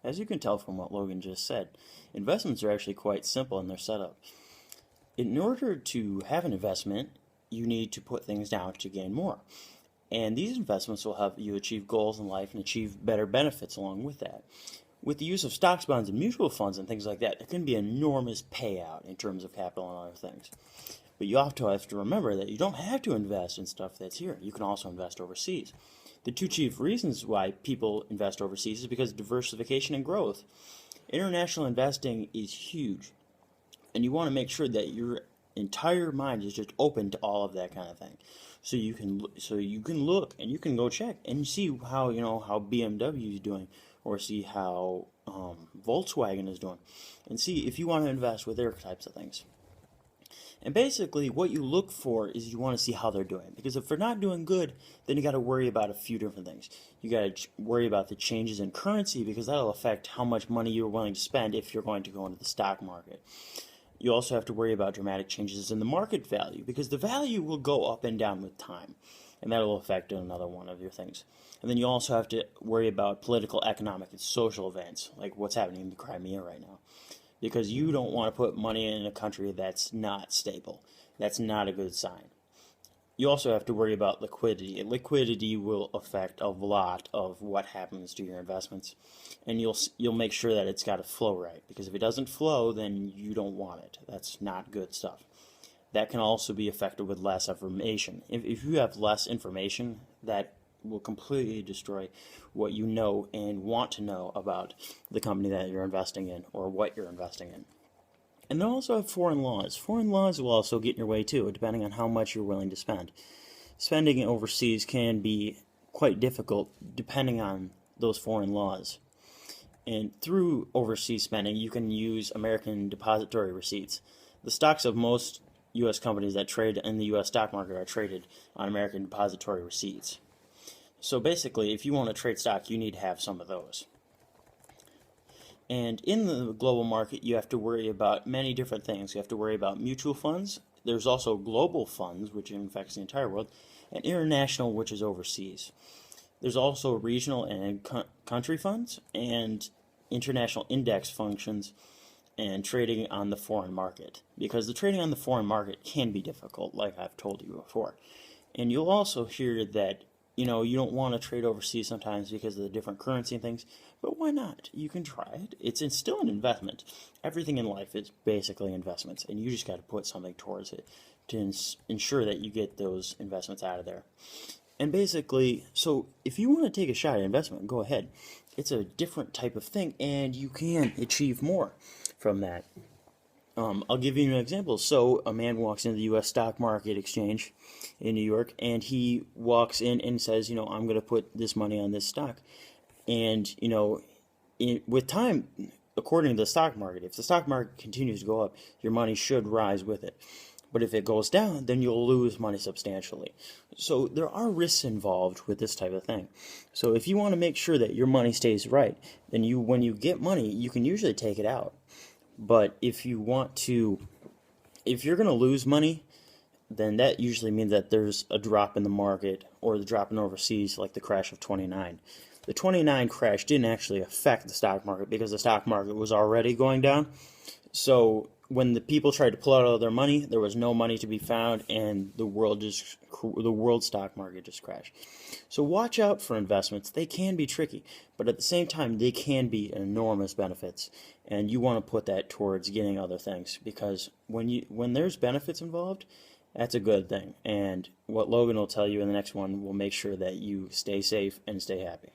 As you can tell from what Logan just said, investments are actually quite simple in their setup. In order to have an investment, you need to put things down to gain more. And these investments will help you achieve goals in life and achieve better benefits along with that. With the use of stocks, bonds, and mutual funds and things like that, there can be enormous payout in terms of capital and other things. But you also have to remember that you don't have to invest in stuff that's here. You can also invest overseas. The two chief reasons why people invest overseas is because of diversification and growth. International investing is huge, and you want to make sure that your entire mind is just open to all of that kind of thing. So you can look and you can go check and see how how BMW is doing, or see how Volkswagen is doing, and see if you want to invest with their types of things. And basically, what you look for is you want to see how they're doing. Because if they're not doing good, then you got to worry about a few different things. You got to worry about the changes in currency, because that'll affect how much money you're willing to spend if you're going to go into the stock market. You also have to worry about dramatic changes in the market value, because the value will go up and down with time, and that will affect another one of your things. And then you also have to worry about political, economic, and social events, like what's happening in the Crimea right now, because you don't want to put money in a country that's not stable. That's not a good sign. You also have to worry about liquidity. And liquidity will affect a lot of what happens to your investments, and you'll make sure that it's got to flow right, because if it doesn't flow, then you don't want it. That's not good stuff. That can also be affected with less information. If you have less information, that will completely destroy what you know and want to know about the company that you're investing in or what you're investing in. And then also have foreign laws. Foreign laws will also get in your way too, depending on how much you're willing to spend. Spending overseas can be quite difficult depending on those foreign laws. And through overseas spending, you can use American depository receipts. The stocks of most U.S. companies that trade in the U.S. stock market are traded on American depository receipts. So basically, if you want to trade stock, you need to have some of those. And in the global market, you have to worry about many different things. You have to worry about mutual funds. There's also global funds, which affects the entire world, and international, which is overseas. There's also regional and country funds, and international index functions, and trading on the foreign market. Because the trading on the foreign market can be difficult, like I've told you before. And you'll also hear that you don't want to trade overseas sometimes because of the different currency and things, but why not? You can try it. It's still an investment. Everything in life is basically investments, and you just got to put something towards it to ensure that you get those investments out of there. And basically, so if you want to take a shot at investment, go ahead. It's a different type of thing, and you can achieve more from that. I'll give you an example. So a man walks into the U.S. stock market exchange in New York, and he walks in and says, I'm going to put this money on this stock. And, with time, according to the stock market, if the stock market continues to go up, your money should rise with it. But if it goes down, then you'll lose money substantially. So there are risks involved with this type of thing. So if you want to make sure that your money stays right, then when you get money, you can usually take it out. But if you're going to lose money, then that usually means that there's a drop in the market or the drop in overseas, like the crash of 29. The 29 crash didn't actually affect the stock market because the stock market was already going down. So when the people tried to pull out all their money, there was no money to be found, and the world stock market just crashed. So watch out for investments. They can be tricky, but at the same time, they can be enormous benefits, and you want to put that towards getting other things, because when there's benefits involved, that's a good thing. And what Logan will tell you in the next one will make sure that you stay safe and stay happy.